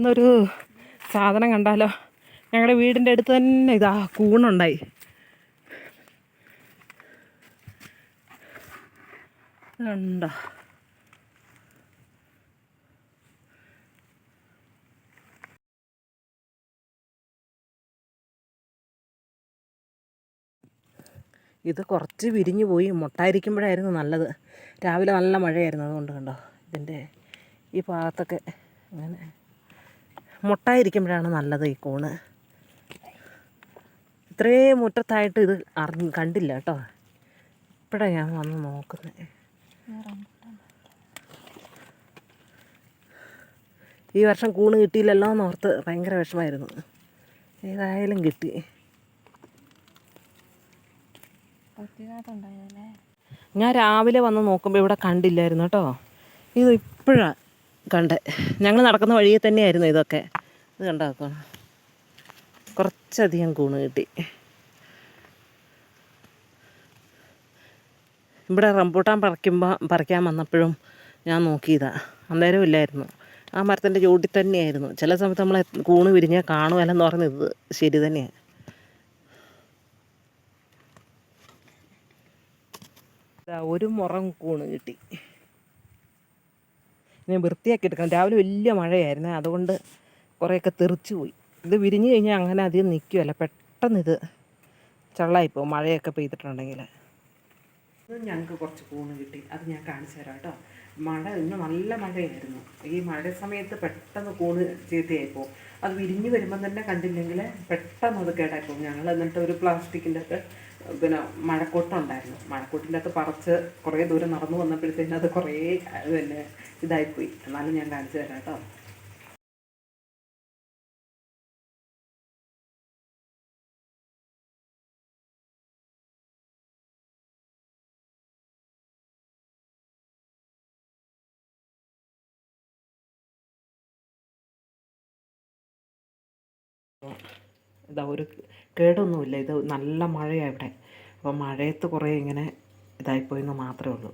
ഇന്നൊരു സാധനം കണ്ടാലോ. ഞങ്ങളുടെ വീടിൻ്റെ അടുത്ത് തന്നെ ഇതാ കൂണുണ്ടായി. ഇതുണ്ടോ? ഇത് കുറച്ച് വിരിഞ്ഞു പോയി. മുട്ടായിരിക്കുമ്പോഴായിരുന്നു നല്ലത്. രാവിലെ നല്ല മഴയായിരുന്നു, അതുകൊണ്ട് കണ്ടോ ഇതിൻ്റെ ഈ ഭാഗത്തൊക്കെ അങ്ങനെ മുട്ടായിരിക്കുമ്പോഴാണ് നല്ലത് ഈ കൂണ്. ഇത്രയും മുറ്റത്തായിട്ട് ഇത് കണ്ടില്ല കേട്ടോ. ഇപ്പോഴാണ് ഞാൻ വന്ന് നോക്കുന്നത്. ഈ വർഷം കൂണ് കിട്ടിയില്ലല്ലോ എന്നോർത്ത് ഭയങ്കര വിഷമമായിരുന്നു. ഏതായാലും കിട്ടി. ഞാൻ രാവിലെ വന്ന് നോക്കുമ്പോൾ ഇവിടെ കണ്ടില്ലായിരുന്നു കേട്ടോ. ഇത് ഇപ്പോഴാണ് കണ്ടേ. ഞങ്ങൾ നടക്കുന്ന വഴിയിൽ തന്നെയായിരുന്നു ഇതൊക്കെ. ഇത് കണ്ടാക്കണം, കുറച്ചധികം കൂണ് കിട്ടി. ഇവിടെ റംബൂട്ടാൻ പറിക്കാൻ വന്നപ്പോഴും ഞാൻ നോക്കിയതാ, അന്നേരം ഇല്ലായിരുന്നു. ആ മരത്തിൻ്റെ ചോട്ടിൽ തന്നെയായിരുന്നു. ചില സമയത്ത് നമ്മൾ കൂണ് വിരിഞ്ഞാൽ കാണുമല്ലെന്ന് പറഞ്ഞത് ശരി തന്നെയാണ്. ഒരു മുറം കൂണ് കിട്ടി. ഞാൻ വൃത്തിയാക്കി എടുക്കണം. രാവിലെ വലിയ മഴയായിരുന്നു, അതുകൊണ്ട് കുറേയൊക്കെ തെറിച്ചു പോയി. ഇത് വിരിഞ്ഞു കഴിഞ്ഞാൽ അങ്ങനെ അധികം നിൽക്കുമല്ല, പെട്ടെന്ന് ഇത് ചള്ളായിപ്പോൾ മഴയൊക്കെ പെയ്തിട്ടുണ്ടെങ്കിൽ. ഇത് ഞങ്ങൾക്ക് കുറച്ച് കൂണ് കിട്ടി, അത് ഞാൻ കാണിച്ചു തരാം കേട്ടോ. ഇന്ന് നല്ല മഴയായിരുന്നു. ഈ മഴ സമയത്ത് പെട്ടെന്ന് കൂണ് ചീത്തയായിപ്പോൾ. അത് വിരിഞ്ഞ് വരുമ്പം തന്നെ കണ്ടില്ലെങ്കിൽ പെട്ടെന്ന് അത് കേടായിപ്പോകും. ഞങ്ങൾ എന്നിട്ട് ഒരു പ്ലാസ്റ്റിക്കിൻ്റെ ഒക്കെ മഴക്കൊട്ടുണ്ടായിരുന്നു. മഴക്കൊട്ടിൻ്റെ അകത്ത് പറിച്ച് കുറേ ദൂരം നടന്നു വന്നപ്പോഴത്തേനും അത് കുറേ പിന്നെ ഇതായിപ്പോയി. എന്നാലും ഞാൻ കാണിച്ചു തരാം കേട്ടോ. ഇതാ ഒരു കേടൊന്നുമില്ല. ഇത് നല്ല മഴയാണ് ഇവിടെ. അപ്പോൾ മഴയത്ത് കുറേ ഇങ്ങനെ ഇതായിപ്പോയെന്ന് മാത്രമേ ഉള്ളൂ.